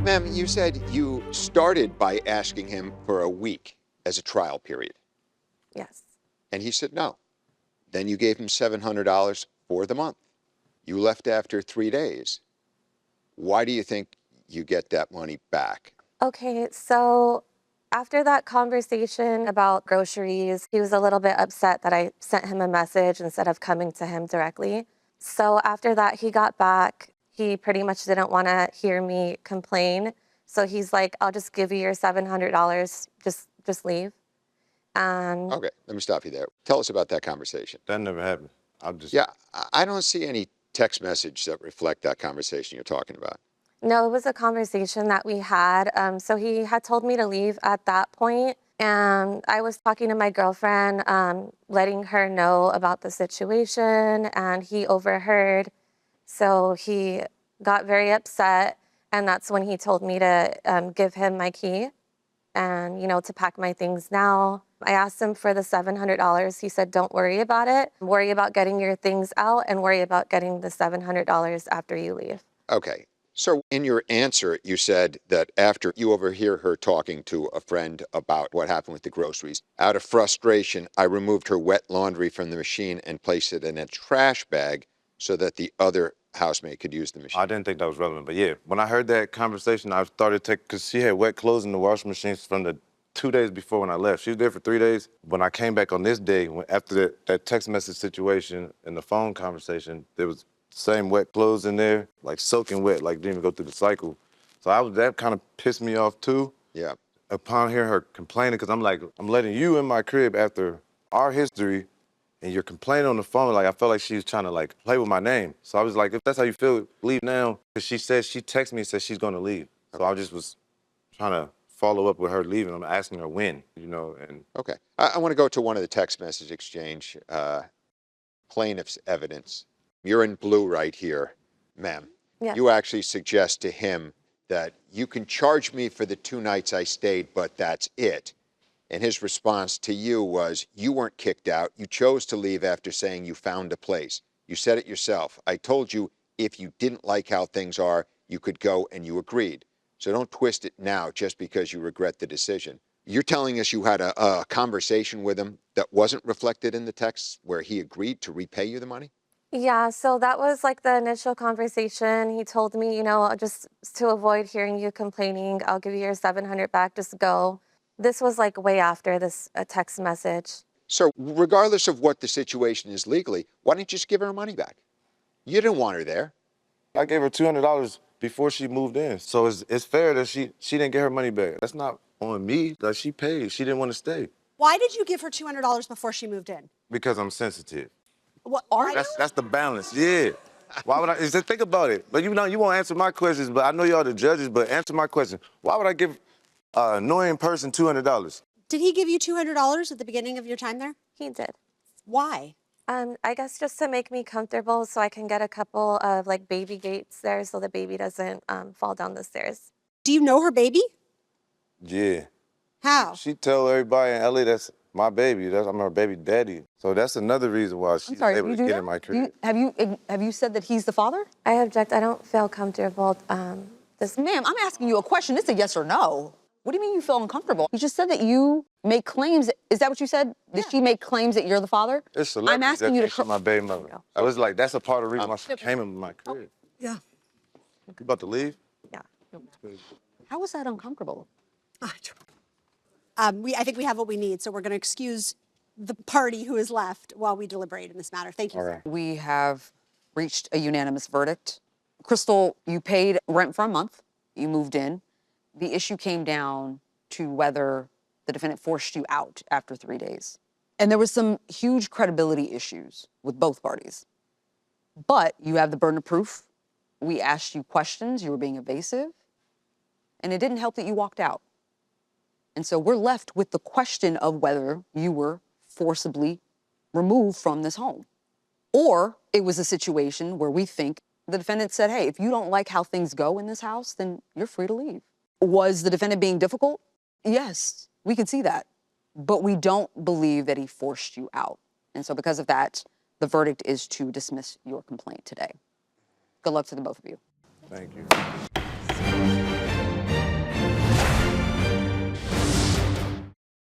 Ma'am, you said you started by asking him for a week as a trial period, Yes. and he said no. Then you gave him $700 for the month. You left after 3 days. Why do you think you get that money back? Okay, so after that conversation about groceries, he was a little bit upset that I sent him a message instead of coming to him directly. So after that, he got back. He pretty much didn't want to hear me complain. So he's like, I'll just give you your $700. Just leave. And Okay, let me stop you there. Tell us about that conversation. That never happened. I'm just. Yeah, I don't see any text message that reflect that conversation you're talking about. no, it was a conversation that we had. So he had told me to leave at that point, and I was talking to my girlfriend, letting her know about the situation, and he overheard. So he got very upset, and that's when he told me to give him my key and, to pack my things now. I asked him for the $700. He said, don't worry about it. Worry about getting your things out and worry about getting the $700 after you leave. Okay, so in your answer, you said that after you overhear her talking to a friend about what happened with the groceries, out of frustration, I removed her wet laundry from the machine and placed it in a trash bag so that the other housemate could use the machine. I didn't think that was relevant, but yeah, when I heard that conversation, I started to, because she had wet clothes in the washing machine from the 2 days before when I left. She was there for 3 days. When I came back on this day, after that text message situation and the phone conversation, there was the same wet clothes in there, like soaking wet, like didn't even go through the cycle. So that kind of pissed me off too. Yeah. Upon hearing her complaining, because I'm like, I'm letting you in my crib after our history, and you're complaining on the phone. Like, I felt like she was trying to like play with my name. So I was like, if that's how you feel, leave now. Because she texted me and said she's gonna leave. So I just was trying to follow up with her leaving. I'm asking her when, and Okay. I want to go to one of the text message exchange plaintiff's evidence. You're in blue right here, ma'am. Yes. You actually suggest to him that you can charge me for the 2 nights I stayed, but that's it. And his response to you was, you weren't kicked out. You chose to leave after saying you found a place. You said it yourself. I told you if you didn't like how things are, you could go, and you agreed. So don't twist it now just because you regret the decision. You're telling us you had a conversation with him that wasn't reflected in the text where he agreed to repay you the money? Yeah, so that was like the initial conversation. He told me, just to avoid hearing you complaining, I'll give you your 700 back, just go. This was like way after this text message. So regardless of what the situation is legally, why didn't you just give her money back? You didn't want her there. I gave her $200 before she moved in. So it's fair that she didn't get her money back. That's not on me. Like, she paid. She didn't want to stay. Why did you give her $200 before she moved in? Because I'm sensitive. What are you? That's the balance. Yeah. Why would I? Just think about it. But you won't answer my questions. But I know y'all the judges. But answer my question. Why would I give an annoying person $200? Did he give you $200 at the beginning of your time there? He did. Why? I guess just to make me comfortable so I can get a couple of like baby gates there so the baby doesn't fall down the stairs. Do you know her baby? Yeah. How? She tell everybody in LA that's my baby. I'm her baby daddy. So that's another reason why she's able to get in my crib. Have you said that he's the father? I object. I don't feel comfortable. Ma'am, I'm asking you a question. It's a yes or no. What do you mean you feel uncomfortable? You just said that you make claims. Is that what you said? Yeah. Did she make claims that you're the father? It's celebrities I'm asking that you think to. she's my baby mother. So it's like, that's a part of the reason why she came in my crib. Yeah. You about to leave? Yeah. How was that uncomfortable? I think we have what we need, so we're going to excuse the party who is left while we deliberate in this matter. Thank you. All right. We have reached a unanimous verdict. Krystle, you paid rent for a month. You moved in. The issue came down to whether the defendant forced you out after 3 days. And there was some huge credibility issues with both parties. But you have the burden of proof. We asked you questions. You were being evasive. And it didn't help that you walked out. And so we're left with the question of whether you were forcibly removed from this home. Or it was a situation where we think the defendant said, hey, if you don't like how things go in this house, then you're free to leave. Was the defendant being difficult? Yes, we can see that. But we don't believe that he forced you out. And so because of that, the verdict is to dismiss your complaint today. Good luck to the both of you. Thank you.